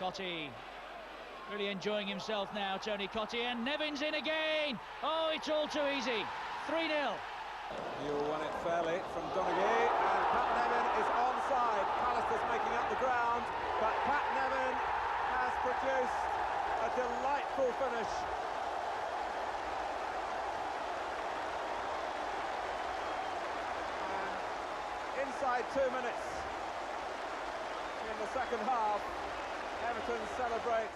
Cottee really enjoying himself now, Tony Cottee, and Nevin's in again. Oh, it's all too easy. 3-0. Newell won it fairly from Donaghy, and Pat Nevin is onside. Callister's making up the ground, but Pat Nevin has produced a delightful finish. And inside 2 minutes in the second half, Everton celebrate.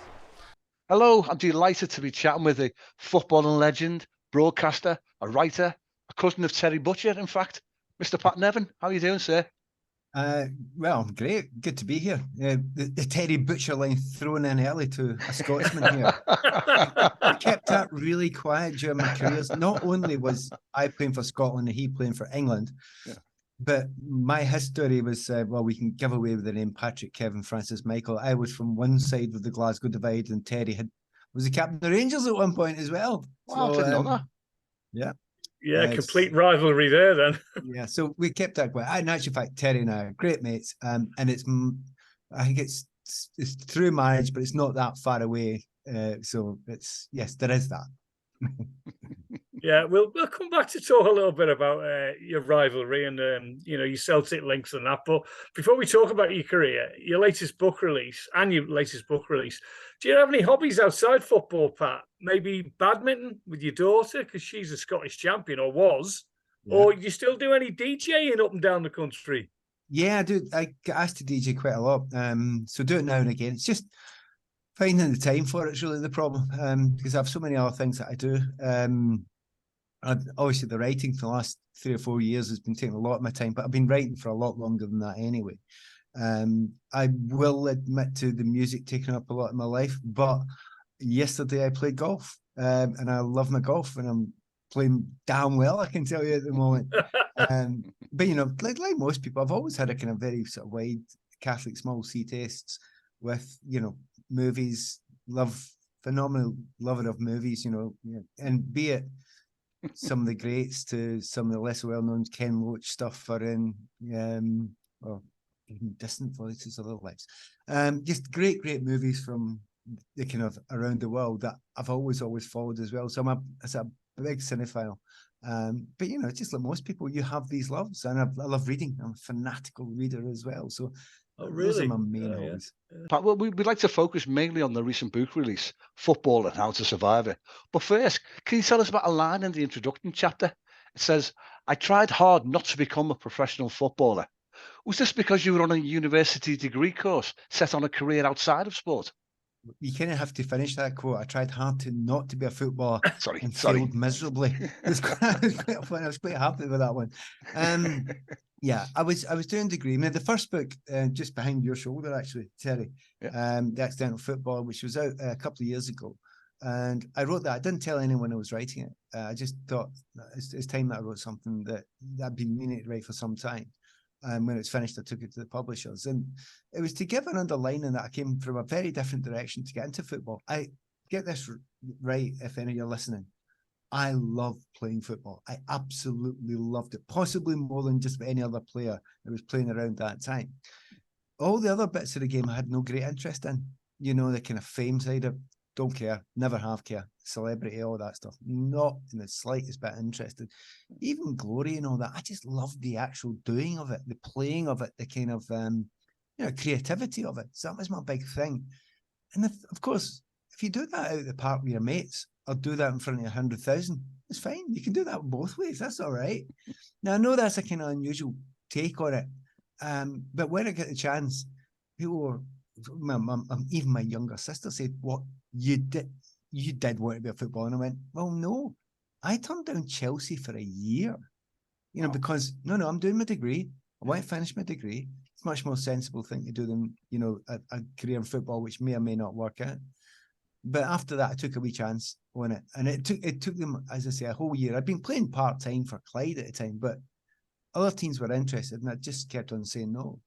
Hello, I'm delighted to be chatting with a footballing legend, broadcaster, a writer, a cousin of Terry Butcher, in fact, Mr. Pat Nevin. How are you doing, sir? Well, great. Good to be here. The Terry Butcher line thrown in early to a Scotsman here. I kept that really quiet during my careers. Not only was I playing for Scotland and he playing for England, but my history was, well, we can give away with the name Patrick Kevin Francis Michael. I was from one side of the Glasgow divide, and Terry was the captain of the Rangers at one point as well. Wow, I didn't know that. Yeah. Yeah, complete rivalry there then. Yeah, so we kept that quiet. In actual fact, Terry and I are great mates, and I think it's through marriage, but it's not that far away. So it's, yes, there is that. Yeah, we'll come back to talk a little bit about your rivalry and your Celtic links and that. But before we talk about your career, your latest book release, do you have any hobbies outside football, Pat? Maybe badminton with your daughter, because she's a Scottish champion or was, or you still do any DJing up and down the country? Yeah, I do. I get asked to DJ quite a lot, so do it now and again. It's just finding the time for it's really the problem, because I have so many other things that I do. Obviously, the writing for the last 3 or 4 years has been taking a lot of my time, but I've been writing for a lot longer than that anyway. I will admit to the music taking up a lot of my life, but yesterday I played golf, and I love my golf, and I'm playing damn well, I can tell you at the moment. But, like most people, I've always had a kind of very sort of wide Catholic small C tastes with, movies, phenomenal lover of movies, and be it some of the greats to some of the less well-known Ken Loach stuff are in, or even distant voices of their lives. Just great movies from the kind of around the world that I've always followed as well. So I'm a big cinephile. But just like most people, you have these loves, and I love reading. I'm a fanatical reader as well. So those are my main hobbies. Pat, well, we'd like to focus mainly on the recent book release, Football and How to Survive It. But first, can you tell us about a line in the introduction chapter? It says, "I tried hard not to become a professional footballer." Was this because you were on a university degree course set on a career outside of sport? You kind of have to finish that quote. I tried hard not to be a footballer and failed miserably. I was quite happy with that one. Yeah, I was doing a degree. I mean, the first book, just behind your shoulder, actually, Terry, The Accidental Footballer, which was out a couple of years ago. And I wrote that. I didn't tell anyone I was writing it. I just thought it's time that I wrote something that I'd been meaning to write for some time. When it's finished, I took it to the publishers, and it was to give an underlining that I came from a very different direction to get into football. I get this right, if any of you are listening. I love playing football. I absolutely loved it, possibly more than just any other player that was playing around that time. All the other bits of the game I had no great interest in. The kind of fame side of don't care, never have care, celebrity, all that stuff. Not in the slightest bit interested. Even glory and all that. I just loved the actual doing of it, the playing of it, the kind of creativity of it. So that was my big thing. And of course, if you do that out at the park with your mates, or do that in front of 100,000, it's fine. You can do that both ways. That's all right. Now, I know that's a kind of unusual take on it. But when I get the chance, people were, even my younger sister said, "What, you did want to be a footballer?" And I went, "Well, no, I turned down Chelsea for a year, because no, I'm doing my degree. I want to finish my degree. It's a much more sensible thing to do than, a career in football, which may or may not work out." But after that, I took a wee chance on it, and it took them, as I say, a whole year. I'd been playing part-time for Clyde at the time, but other teams were interested, and I just kept on saying no.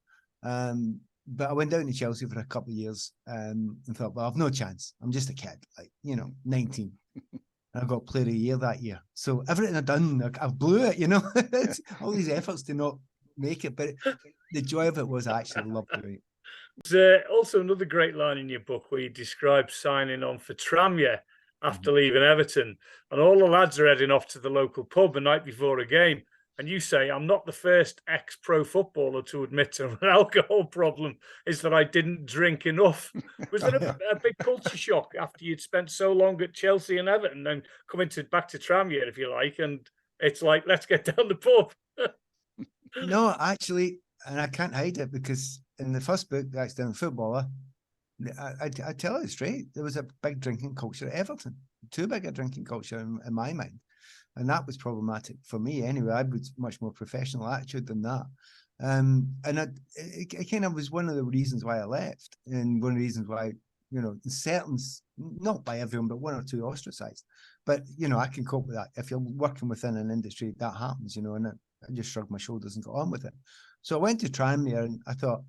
But I went down to Chelsea for a couple of years, and thought, well, I've no chance. I'm just a kid, 19. I got Player of the Year that year. So everything I've done, I blew it, all these efforts to not make it. But the joy of it was I actually loved doing it. There's also another great line in your book where you describe signing on for Tranmere after leaving Everton, and all the lads are heading off to the local pub the night before a game. And you say, I'm not the first ex-pro footballer to admit to an alcohol problem, is that I didn't drink enough. Was there a big culture shock after you'd spent so long at Chelsea and Everton and coming back to Tranmere, if you like, and it's like, let's get down the pub? No, actually, and I can't hide it, because in the first book, The Accidental Footballer, I tell it straight, there was a big drinking culture at Everton, too big a drinking culture in my mind. And that was problematic for me anyway. I was much more professional attitude than that. And it kind of was one of the reasons why I left, and one of the reasons why, you know, certain, not by everyone, but one or two ostracized. But, you know, I can cope with that. If you're working within an industry, that happens, you know, and I just shrugged my shoulders and got on with it. So I went to Tranmere and I thought,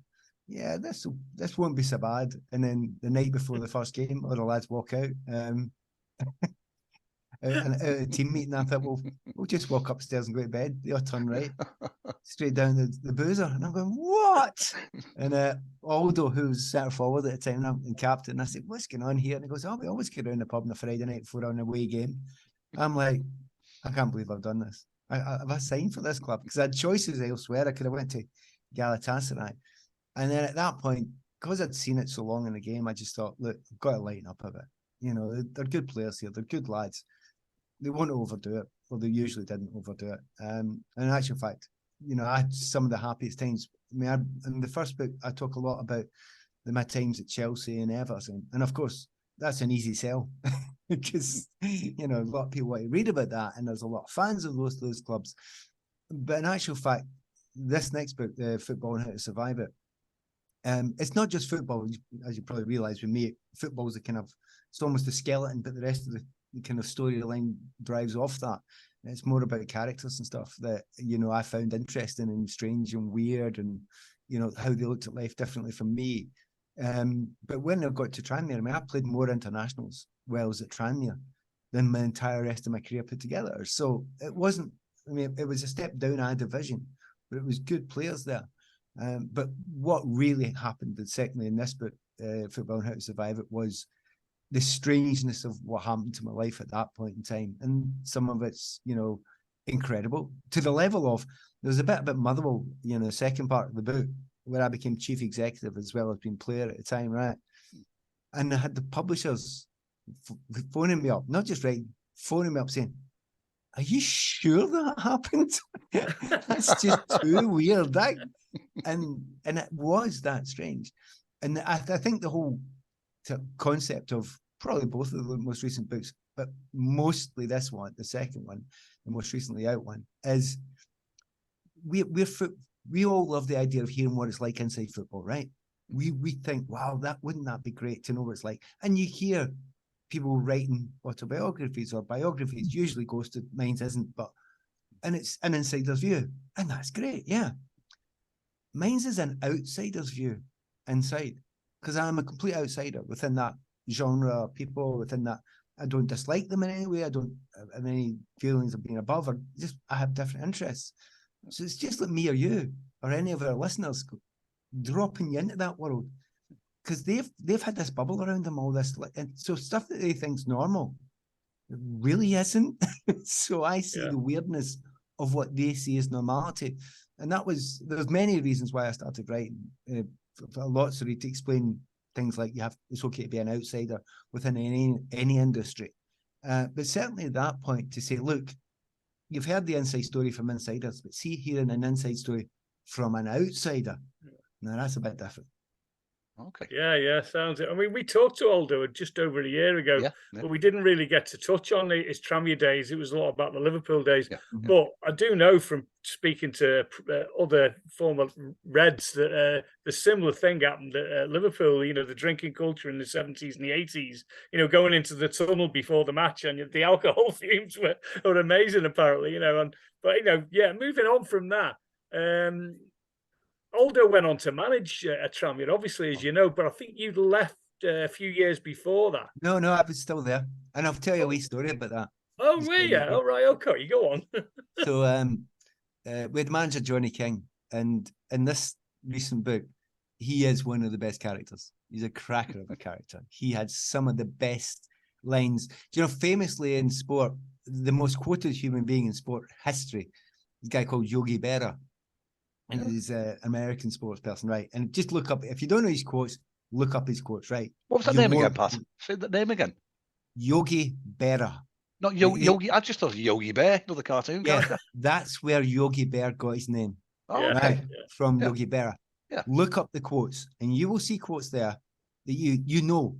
yeah, this won't be so bad. And then the night before the first game, all the lads walk out. And a team meeting, I thought, well, we'll just walk upstairs and go to bed. They all turn right, straight down the boozer. And I'm going, what? And Aldo, who was centre forward at the time and captain, I said, what's going on here? And he goes, oh, we always go down the pub on a Friday night before an away game. I'm like, I can't believe I've done this. I've signed for this club, because I had choices elsewhere. I could have went to Galatasaray. And then at that point, because I'd seen it so long in the game, I just thought, look, I've got to lighten up a bit. You know, they're good players here. They're good lads. They won't overdo it, or they usually didn't overdo it. And in actual fact, you know, I had some of the happiest times. I mean, in the first book, I talk a lot about my times at Chelsea and Everton. And of course, that's an easy sell, because, you know, a lot of people want to read about that, and there's a lot of fans of those clubs. But in actual fact, this next book, The Football and How to Survive It, it's not just football, as you probably realise with me. Football is it's almost a skeleton, but the rest of the kind of storyline drives off that. It's more about characters and stuff that, you know, I found interesting and strange and weird, and, you know, how they looked at life differently from me. But when I got to Tranmere, I mean, I played more internationals while I was at Tranmere than my entire rest of my career put together. So it wasn't, I mean, it was a step down a division, but it was good players there. But what really happened, and secondly in this book, Football and How to Survive It, was the strangeness of what happened to my life at that point in time. And some of it's, you know, incredible, to the level of, there's a bit about Motherwell, you know, the second part of the book, where I became chief executive as well as being player at the time, right? And I had the publishers phoning me up, not just writing, phoning me up saying, are you sure that happened? That's just too weird. And it was that strange. And I think the whole concept of probably both of the most recent books, but mostly this one, the second one, the most recently out one, is we all love the idea of hearing what it's like inside football, right? We think, wow, wouldn't that be great to know what it's like? And you hear people writing autobiographies or biographies, usually ghosted, mine isn't, and it's an insider's view, and that's great, yeah. Mine's is an outsider's view inside, because I'm a complete outsider within that genre of people, within that. I don't dislike them in any way. I don't have any feelings of being above, or just I have different interests. So it's just like me or you or any of our listeners dropping you into that world, because they've had this bubble around them, all this, and so stuff that they think's normal really isn't. So I see the weirdness of what they see as normality, and there's many reasons why I started writing. For lots of it to explain things like it's okay to be an outsider within any industry, but certainly at that point to say, look, you've heard the inside story from insiders, but see hearing an inside story from an outsider, now that's a bit different. Okay. Yeah, sounds it. I mean, we talked to Aldo just over a year ago, but we didn't really get to touch on his Tranmere days. It was a lot about the Liverpool days. Yeah. But I do know from speaking to other former Reds that the similar thing happened at Liverpool. You know, the drinking culture in the 70s and the 80s, you know, going into the tunnel before the match, and the alcohol fumes were amazing, apparently, you know. But, you know, moving on from that, Aldo went on to manage at Tranmere, obviously, as you know, but I think you'd left a few years before that. No, I was still there. And I'll tell you a wee story about that. Oh, were you? All right, okay, you go on. So we had manager Johnny King, and in this recent book, he is one of the best characters. He's a cracker of a character. He had some of the best lines. Famously in sport, the most quoted human being in sport history, a guy called Yogi Berra. And he's an American sports person, right? And just look up, if you don't know his quotes, look up his quotes, right? What was that name again, Pat? Say that name again. Yogi Berra. Not Yogi. I just thought Yogi Bear, another cartoon character. That's where Yogi Bear got his name. Right? From Yogi Berra. Yeah. Look up the quotes, and you will see quotes there that you know.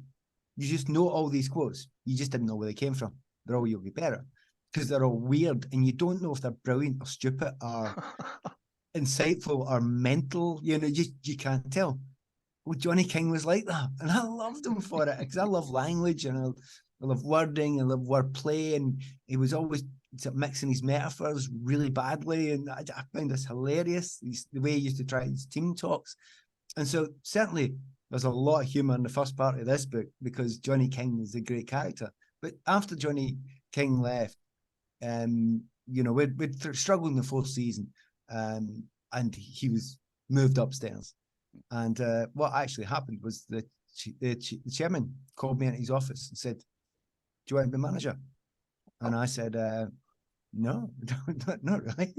You just know all these quotes. You just didn't know where they came from. They're all Yogi Berra because they're all weird, and you don't know if they're brilliant or stupid or insightful or mental. You can't tell. Well, Johnny King was like that, and I loved him for it because I love language and I love wording and I love wordplay, and he was always mixing his metaphors really badly, and I found this hilarious. The way he used to try his team talks, and so certainly there's a lot of humour in the first part of this book because Johnny King is a great character. But after Johnny King left, we'd struggled in the fourth season, and he was moved upstairs. And what actually happened was the chairman called me into his office and said, "Do you want to be manager?" And I said, "No, not really."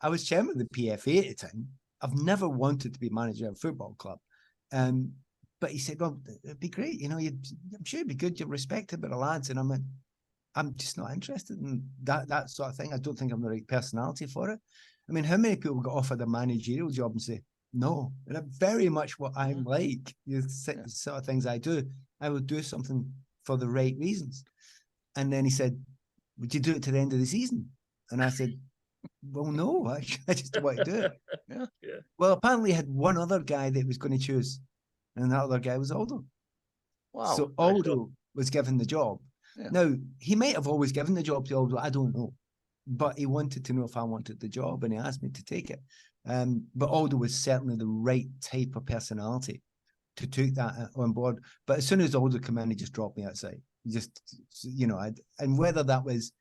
I was chairman of the PFA at the time. I've never wanted to be manager of a football club. But he said, "Well, it'd be great. I'm sure it'd be good. You're respected by the lads." And I went, "I'm just not interested in that sort of thing. I don't think I'm the right personality for it." I mean, how many people got offered a managerial job and say, "No," and that's very much what I'm like. Sort of things I do. I will do something for the right reasons. And then he said, "Would you do it to the end of the season?" And I said, "Well, no, I just want to do it." Yeah. Well, apparently he had one other guy that he was going to choose, and that other guy was Aldo. Wow. So Aldo was given the job. Yeah. Now, he might have always given the job to Aldo, I don't know. But he wanted to know if I wanted the job, and he asked me to take it. But Aldo was certainly the right type of personality to take that on board. But as soon as Aldo came in, he just dropped me outside. And whether that was,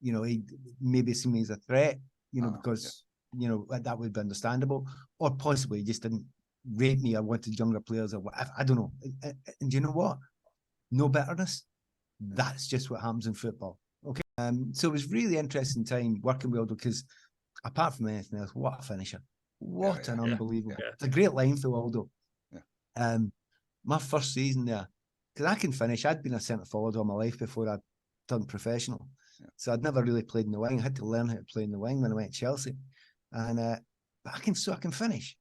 he maybe seen me as a threat, because, that would be understandable, or possibly he just didn't rate me. I wanted younger players or whatever. I don't know. And you know what? No bitterness. That's just what happens in football. Okay. So it was really interesting time working with Aldo because apart from anything else, what a finisher. What an unbelievable. It's a great line for Aldo. Yeah. My first season there, because I can finish. I'd been a centre forward all my life before I'd turned professional. Yeah. So I'd never really played in the wing. I had to learn how to play in the wing when I went to Chelsea. And but I can finish.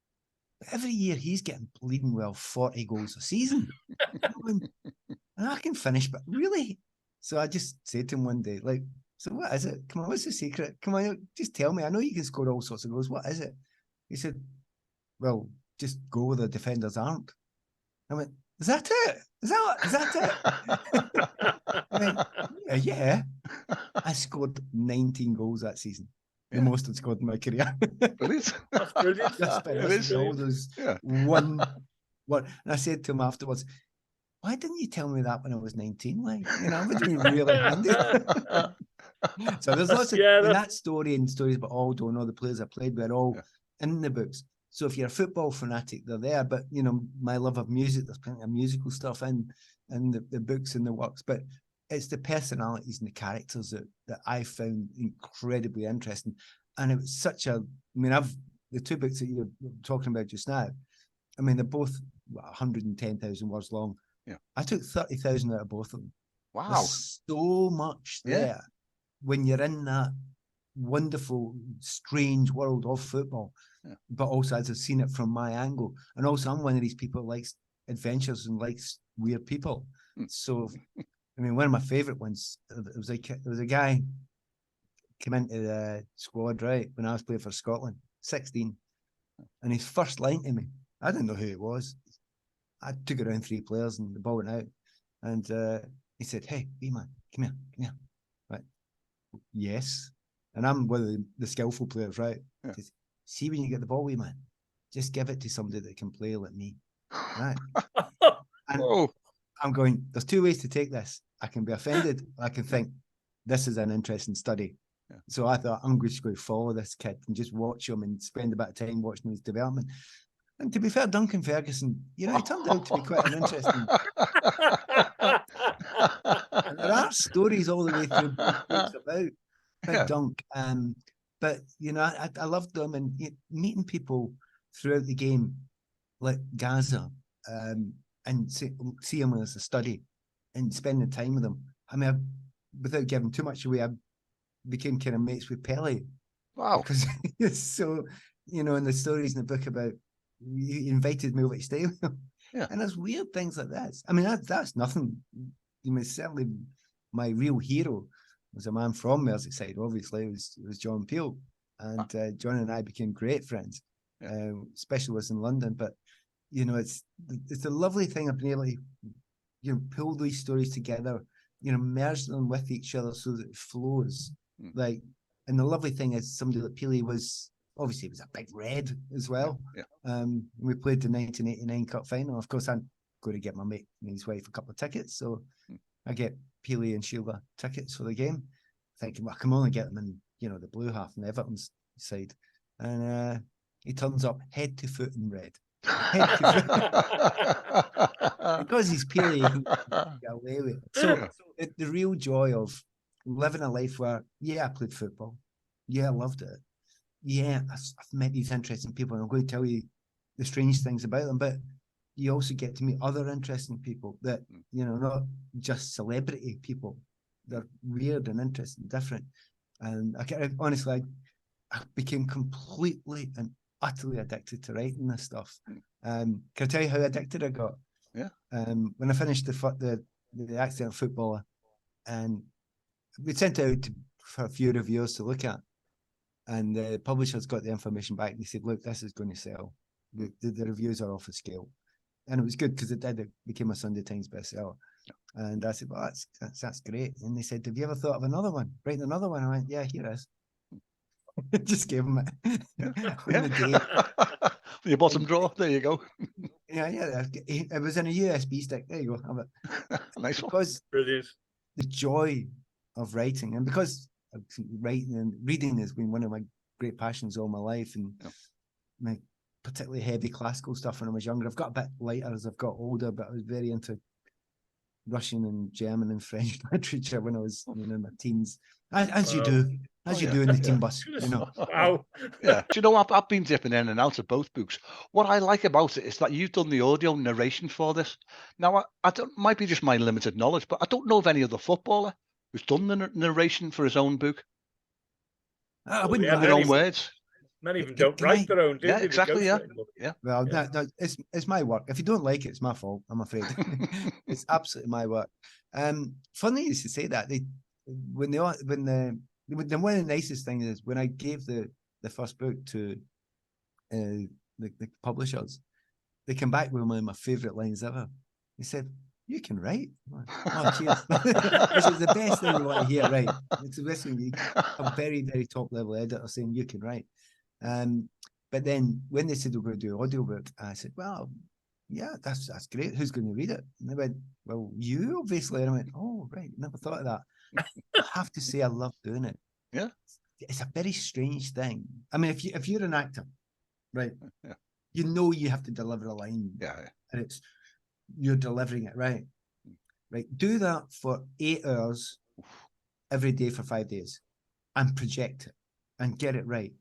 But every year he's getting bleeding well 40 goals a season. And I can finish, but really? So I just said to him one day, like, "So what is it? Come on, what's the secret? Come on, just tell me. I know you can score all sorts of goals. What is it?" He said, "Well, just go where the defenders aren't." I went, "Is that it? Is that it?" I went, yeah. I scored 19 goals that season. The most I'd scored in my career. Brilliant. That's brilliant. That's one. And I said to him afterwards, "Why didn't you tell me that when I was 19? Like, I would have been really handy." So there's lots of that story and stories about Aldo and all the players I played with are all in the books. So if you're a football fanatic, they're there. But my love of music, there's plenty of musical stuff in the books and the works. But it's the personalities and the characters that I found incredibly interesting. And it was such a, the two books that you're talking about just now, they're both 110,000 words long. Yeah. I took 30,000 out of both of them. Wow. There's so much there when you're in that wonderful, strange world of football. Yeah. But also, as I've seen it from my angle. And also, I'm one of these people who likes adventures and likes weird people. So, one of my favourite ones, it was a guy came into the squad, right, when I was playing for Scotland, 16. And his first line to me, I didn't know who it was. I took around 3 players and the ball went out. And he said, "Hey, wee man, come here. Right. Yes. And I'm one of the skillful players, right? Yeah. Says, "See, when you get the ball, wee man, just give it to somebody that can play like me." Right. And I'm going, there's 2 ways to take this. I can be offended. I can think, this is an interesting study. Yeah. So I thought, I'm just going to follow this kid and just watch him and spend a bit of time watching his development. And to be fair, Duncan Ferguson, he turned out to be quite an interesting. And there are stories all the way through books about Dunk. But I loved them, and meeting people throughout the game, like Gaza, and see him as a study, and spending time with them. I mean, without giving too much away, I became kind of mates with Pele. Wow! Because it's so, in the stories in the book about he invited me over to stay with him. Yeah. And there's weird things like that. I mean, that's nothing. Certainly my real hero was a man from Merseyside. Obviously, it was John Peel, and John and I became great friends. Especially was in London, but it's a lovely thing of being able to pull these stories together, merge them with each other so that it flows. Like, and the lovely thing is somebody like Pele was obviously a big red as well. We played the 1989 Cup final. Of course, I'm going to get my mate and his wife a couple of tickets, so I get Pele and Sheila tickets for the game, thinking, well, I can only get them in the blue half on Everton's side, and he turns up head to foot in red. Because he's Pele, he can get away with it. So the real joy of living a life where, I played football. I loved it. I've met these interesting people, and I'm going to tell you the strange things about them, but you also get to meet other interesting people that, not just celebrity people. They're weird and interesting, different. And honestly, I became completely and utterly addicted to writing this stuff. Can I tell you how addicted I got? Yeah. When I finished the Accidental Footballer, and we sent it out for a few reviewers to look at, and the publishers got the information back, and they said, look, this is going to sell. The reviews are off the scale. And it was good because it became a Sunday Times bestseller. And I said, well, that's great. And they said, have you ever thought of another one? Writing another one? I went, yeah, here it is. Just gave them it. The day. Your bottom drawer. There you go. Yeah. It was in a USB stick. There you go. Have it. Nice one. Because brilliant. The joy of writing, and because writing and reading has been one of my great passions all my life, and my particularly heavy classical stuff when I was younger. I've got a bit lighter as I've got older, but I was very into Russian and German and French literature when I was in my teens, as you do in the team bus. Wow. Yeah. Do you know what? I've been dipping in and out of both books. What I like about it is that you've done the audio narration for this. Now, I don't, might be just my limited knowledge, but I don't know of any other footballer who's done the narration for his own book. I wouldn't in their own words. Many of them don't write their own, do they? Yeah, exactly. Yeah. Well, it's my work. If you don't like it, it's my fault. I'm afraid. It's absolutely my work. Funny you should say that. One of the nicest things is when I gave the first book to the publishers, they came back with one of my favourite lines ever. They said, "You can write." Oh, cheers! This is the best thing you want to hear, right? It's the best thing. A very, very top level editor saying you can write. But then when they said we're going to do an audiobook, I said, well, yeah, that's great. Who's going to read it? And they went, well, you obviously. And I went, oh, right, never thought of that. I have to say I love doing it. Yeah. It's a very strange thing. I mean, if you're an actor, right, you have to deliver a line. Yeah. And you're delivering it, right? Right. Do that for 8 hours every day for 5 days and project it and get it right.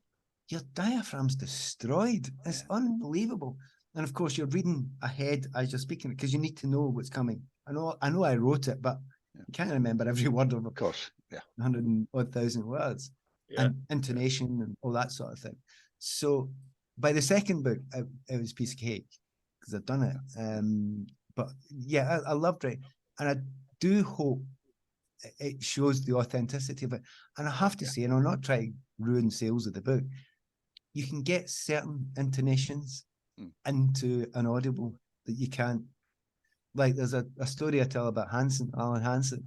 Your diaphragm's destroyed. It's unbelievable. And of course, you're reading ahead as you're speaking because you need to know what's coming. I know I wrote it, but you can't remember every word of course. 100,000 words and intonation and all that sort of thing. So by the second book, it was a piece of cake because I've done it. But yeah, I loved it. And I do hope it shows the authenticity of it. And I have to say, and I'll not try to ruin sales of the book, you can get certain intonations into an audible that you can't. Like there's a story I tell about Alan Hansen.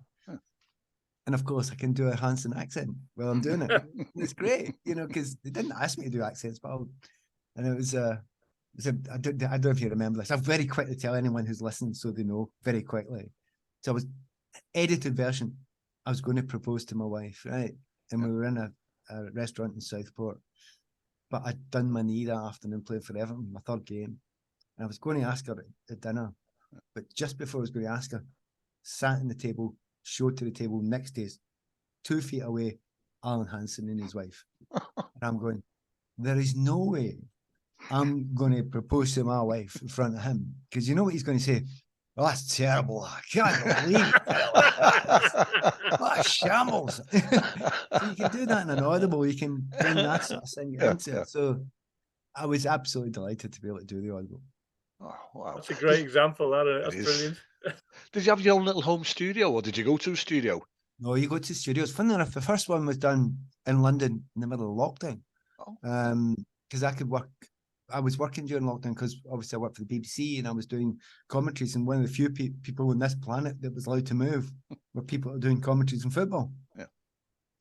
And of course I can do a Hansen accent while I'm doing it. It's great, because they didn't ask me to do accents, but and it was I don't know if you remember this. I'll very quickly tell anyone who's listening so they know very quickly. So I was edited version. I was going to propose to my wife, right? And we were in a restaurant in Southport. But I'd done my knee that afternoon playing for Everton, my third game. And I was going to ask her at dinner, but just before I was going to ask her, sat in the table, showed to the table next to us, 2 feet away, Alan Hansen and his wife. And I'm going, there is no way I'm going to propose to my wife in front of him, because you know what he's going to say? Oh, that's terrible. I can't believe it. What a shambles. So you can do that in an audible. You can bring that sort of thing into it. So I was absolutely delighted to be able to do the audible. Oh, wow. That's a great example. That's brilliant. Did you have your own little home studio, or did you go to a studio? No, you go to studios. Funny enough, the first one was done in London in the middle of lockdown. Because I could work. I was working during lockdown because obviously I worked for the BBC and I was doing commentaries, and one of the few people on this planet that was allowed to move were people who were doing commentaries in football. Yeah.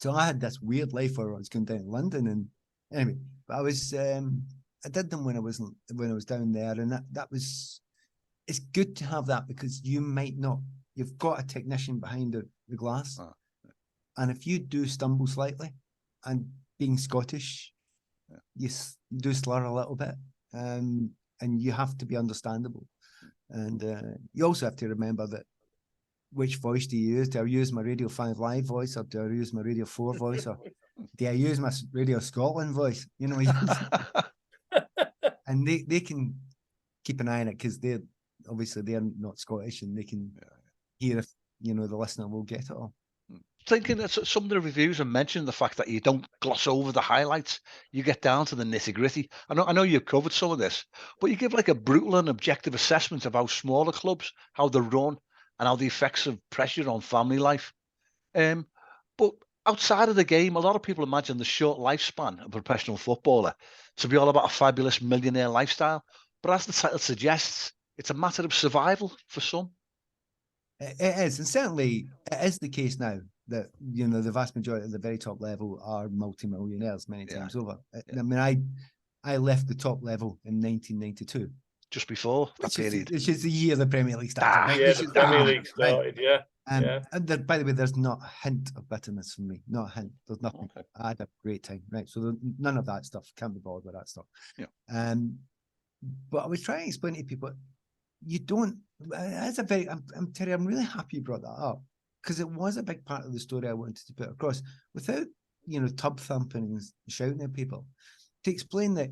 So I had this weird life where I was going down to London, and anyway, but I was I did them when I was down there, and that was, it's good to have that, because you might not, you've got a technician behind the glass, and if you do stumble slightly, and being Scottish, you do slur a little bit, and you have to be understandable, and you also have to remember that which voice do you use? Do I use my Radio 5 Live voice, or do I use my Radio 4 voice, or do I use my Radio Scotland voice? You know, and they can keep an eye on it, because they're not Scottish, and they can hear if, you know, the listener will get it all. Thinking that some of the reviews have mentioned the fact that you don't gloss over the highlights, you get down to the nitty gritty. I know you've covered some of this, but you give like a brutal and objective assessment of how smaller clubs, how they run, and how the effects of pressure on family life. But outside of the game, a lot of people imagine the short lifespan of a professional footballer to be all about a fabulous millionaire lifestyle. But as the title suggests, it's a matter of survival for some. It is, and certainly it is the case now that, you know, the vast majority of the very top level are multi-millionaires many times over. I mean, I left the top level in 1992. Just before that period. Which is the year the Premier League started. Right? Yeah, the Premier League started, right? And there, by the way, there's not a hint of bitterness from me. Not a hint. There's nothing. Okay. I had a great time, right? So none of that stuff. Can't be bothered with that stuff. Yeah. But I was trying to explain to people, you don't. That's a very. Terry, I'm really happy you brought that up, because it was a big part of the story I wanted to put across, without, you know, tub thumping and shouting at people, to explain that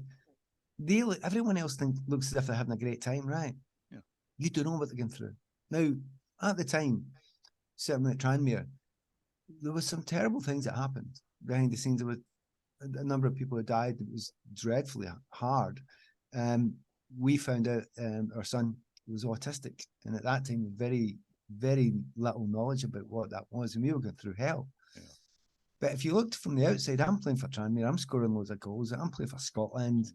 everyone else looks as if they're having a great time, right? Yeah. You don't know what they're going through. Now, at the time, certainly at Tranmere, there was some terrible things that happened behind the scenes. There was a number of people who died. It was dreadfully hard. We found out our son was autistic, and at that time, very, very little knowledge about what that was, and we were going through hell. Yeah. But if you looked from the outside, I'm playing for Tranmere, I'm scoring loads of goals, I'm playing for Scotland.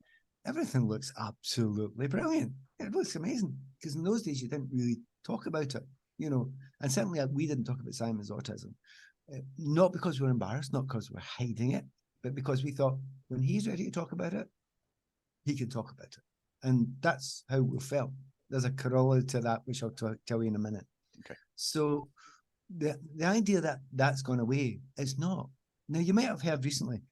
Everything looks absolutely brilliant. It looks amazing, because in those days you didn't really talk about it, you know, and certainly we didn't talk about Simon's autism, not because we're embarrassed, not because we're hiding it, but because we thought when he's ready to talk about it, he can talk about it, and that's how we felt. There's a corollary to that, which I'll tell you in a minute. Okay. So the idea that that's gone away is not. Now, you might have heard recently,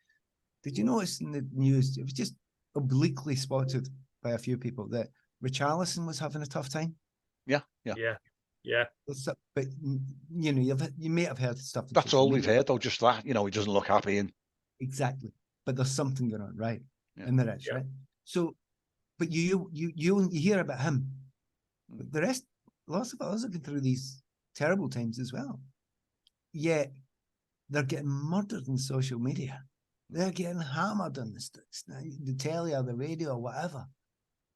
did you notice in the news, it was just obliquely spotted by a few people, that Richarlison was having a tough time? Yeah. But, you know, you may have heard stuff. That's all we've heard, though, just that, you know, he doesn't look happy. Exactly. But there's something going on, right? Yeah. And there is, right? So, but you hear about him. But the rest, lots of others are going through these terrible times as well. Yet they're getting murdered in social media. They're getting hammered on the telly or the radio or whatever,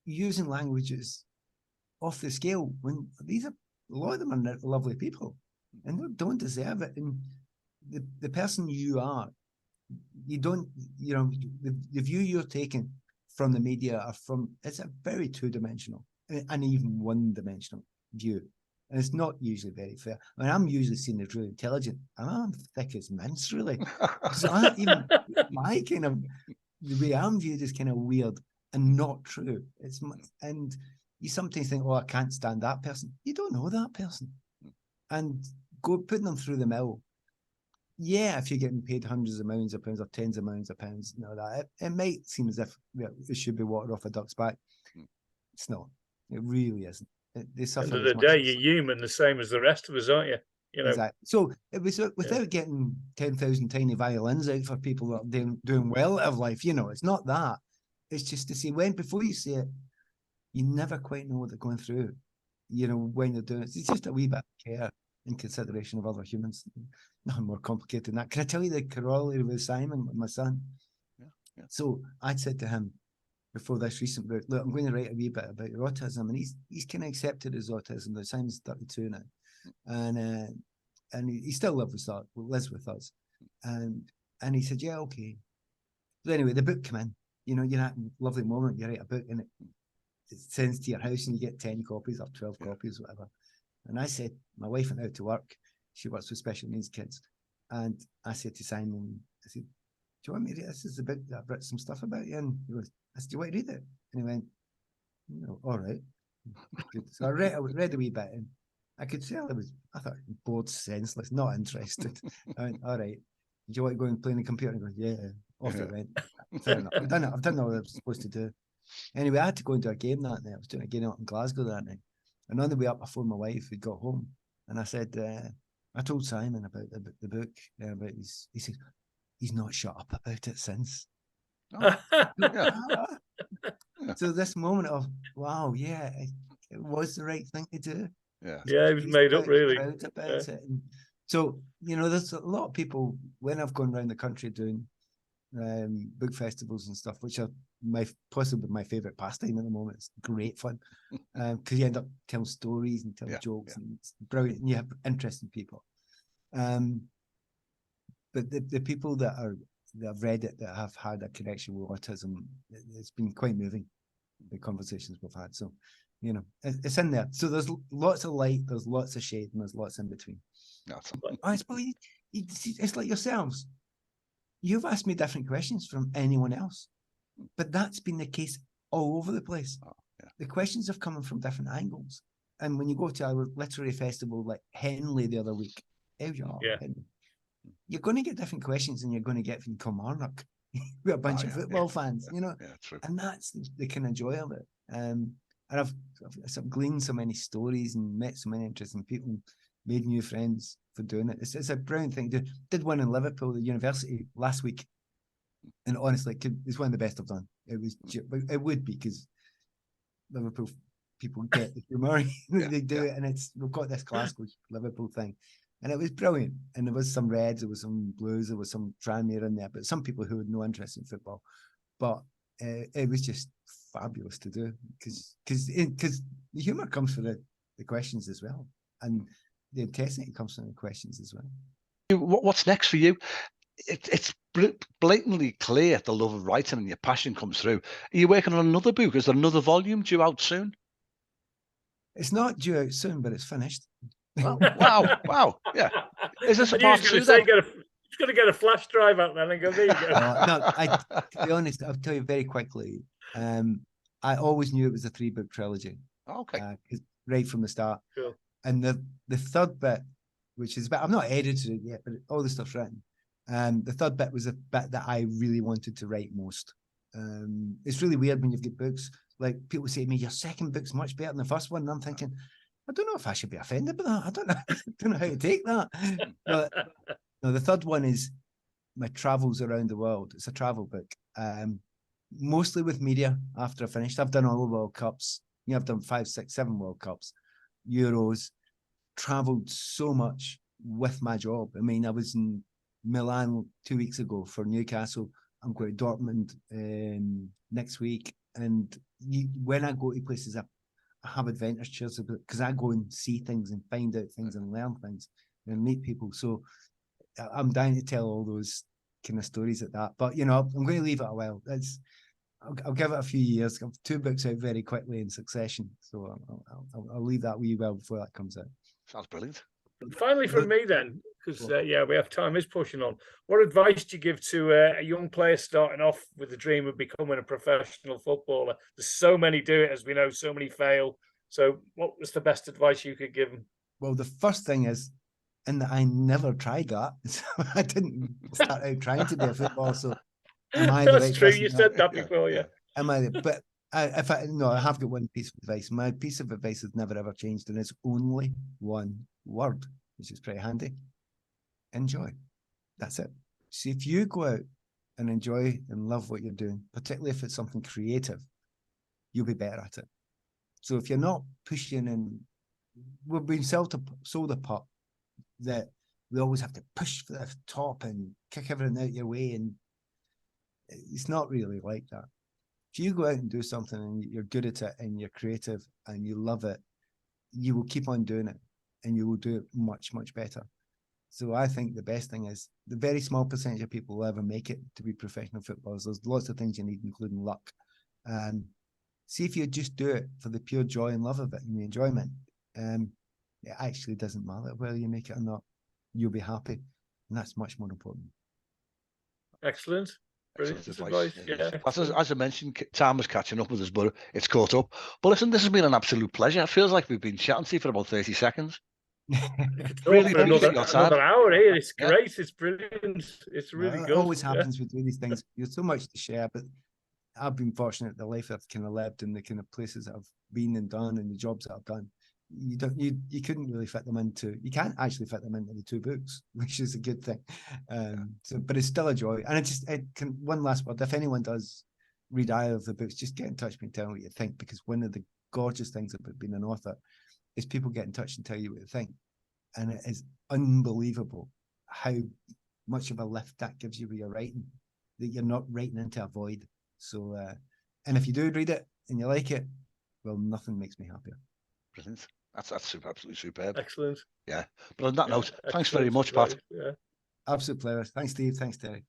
using languages off the scale, when a lot of them are lovely people and they don't deserve it. And the person you are, you don't, you know, the view you're taking from the media it's a very two-dimensional and even one-dimensional view. And it's not usually very fair. I mean, I'm usually seen as really intelligent. I'm thick as mince, really. So even my kind of, the way I'm viewed is kind of weird and not true. And you sometimes think, oh, I can't stand that person. You don't know that person. And putting them through the mill. Yeah, if you're getting paid hundreds of millions of pounds or tens of millions of pounds, it might seem as if it should be water off a duck's back. It's not. It really isn't. They suffer. End of the day, you're human, the same as the rest of us, aren't you? You know. Exactly. So it was without getting 10,000 tiny violins out for people that are doing well out of life. You know, it's not that. It's just to say before you say it, you never quite know what they're going through. You know, when you're doing it, it's just a wee bit of care and consideration of other humans. Nothing more complicated than that. Can I tell you the corollary with Simon, my son? Yeah. So I said to him before this recent book, look, I'm going to write a wee bit about your autism, and he's kind of accepted his autism. The Simon's 32 now, and he still lives with us, and he said, yeah, okay. But anyway, the book came in. You know, you're at a lovely moment. You write a book, and it sends to your house, and you get 10 copies or 12 copies, whatever. And I said, my wife went out to work. She works with special needs kids, and I said to Simon, I said, do you want me to read this? This is a book that I've written some stuff about you. And he goes, I said, do you want to read it? And he went, no, all right. Good. So I read a wee bit, and I could tell I thought bored, senseless, not interested. I went, all right. Do you want to go and play on the computer? And he goes, yeah. Off it went. Fair enough. I've done all I was supposed to do. Anyway, I had to go and do a game that night. I was doing a game out in Glasgow that night. And on the way up, I phoned my wife who'd got home. And I said, I told Simon about the book. He said, he's not shut up about it since. Oh. So this moment of, wow, yeah, it was the right thing to do. Yeah, it was made up, really. About it. And so, you know, there's a lot of people, when I've gone around the country doing book festivals and stuff, which are possibly my favourite pastime at the moment. It's great fun because you end up telling stories and telling jokes, and it's brilliant, and you have interesting people. But the people that have read it, that have had a connection with autism, it's been quite moving, the conversations we've had. So, you know, it's in there. So there's lots of light, there's lots of shade, and there's lots in between. I suppose it's like yourselves. You've asked me different questions from anyone else, but that's been the case all over the place. The questions have come from different angles. And when you go to a literary festival like Henley the other week, you're going to get different questions than you're going to get from Kilmarnock with a bunch of football fans, you know. And that's the kind of joy of it. And I've sort of gleaned so many stories and met so many interesting people and made new friends for doing it. It's a brilliant thing to do. Did one in Liverpool, the university, last week. And honestly, it's one of the best I've done. It would be, because Liverpool people get the humour. They do it, and we've got this Glasgow Liverpool thing. And it was brilliant. And there was some Reds, there was some Blues, there was some Tranmere in there, but some people who had no interest in football. But it was just fabulous to do, because the humour comes from the questions as well. And the intensity comes from the questions as well. What's next for you? It's blatantly clear the love of writing and your passion comes through. Are you working on another book? Is there another volume due out soon? It's not due out soon, but it's finished. Oh, wow. Yeah. Is this a part two? He's going to get a flash drive out then and go, there you go. To be honest, I'll tell you very quickly. I always knew it was a 3-book trilogy. Okay. Right from the start. Cool. And the third bit, which is I've not edited it yet, but all the stuff's written. The third bit was a bit that I really wanted to write most. It's really weird when you've got books. Like, people say to me, your second book's much better than the first one. And I'm thinking, I don't know if I should be offended by that. I don't know how to take that. But no, the third one is my travels around the world. It's a travel book, mostly with media. After I finished, I've done all the World Cups. You know, I've done 5, 6, 7 World Cups, Euros, traveled so much with my job. I mean, I was in Milan 2 weeks ago for Newcastle. I'm going to Dortmund next week. And when I go to places, I have adventures because I go and see things and find out things and learn things and meet people. So I'm dying to tell all those kind of stories like that. But, you know, I'm going to leave it a while. I'll give it a few years. I'll have 2 books out very quickly in succession. So I'll leave that wee while before that comes out. Sounds brilliant. Finally, from me then, because we have time is pushing on. What advice do you give to a young player starting off with the dream of becoming a professional footballer? There's so many do it, as we know, so many fail. So what was the best advice you could give them? Well, the first thing is, in that I never tried that. So I didn't start out trying to be a footballer. So am I the That's right true. person? You said that before, yeah. Am I? But I have got one piece of advice. My piece of advice has never ever changed, and it's only one word, which is pretty handy. Enjoy. That's it. See, if you go out and enjoy and love what you're doing, particularly if it's something creative, you'll be better at it. So if you're not pushing, and we've been sold a pup that we always have to push for the top and kick everything out your way, and it's not really like that. If you go out and do something and you're good at it and you're creative and you love it, you will keep on doing it and you will do it much, much better. So I think the best thing is the very small percentage of people will ever make it to be professional footballers. There's lots of things you need, including luck. See if you just do it for the pure joy and love of it and the enjoyment. It actually doesn't matter whether you make it or not. You'll be happy. And that's much more important. Excellent. Brilliant advice. Yeah. As I mentioned, time was catching up with us, but it's caught up. But listen, this has been an absolute pleasure. It feels like we've been chatting to you for about 30 seconds. Really for another hour here. It's great. It's brilliant. It's really good. It always happens with these things. There's so much to share, but I've been fortunate the life I've kind of lived and the kind of places that I've been and done and the jobs that I've done. You couldn't really fit them into. You can't actually fit them into the two books, which is a good thing. But it's still a joy. And one last word: if anyone does read either of the books, just get in touch with me and tell me what you think, because one of the gorgeous things about being an author is people get in touch and tell you what they think, and it is unbelievable how much of a lift that gives you with your writing, that you're not writing into a void. So, and if you do read it and you like it, well, nothing makes me happier. Brilliant. That's absolutely superb. Excellent. Yeah. But on that note, thanks very much, Pat. Absolute pleasure. Thanks, Steve. Thanks, Terry.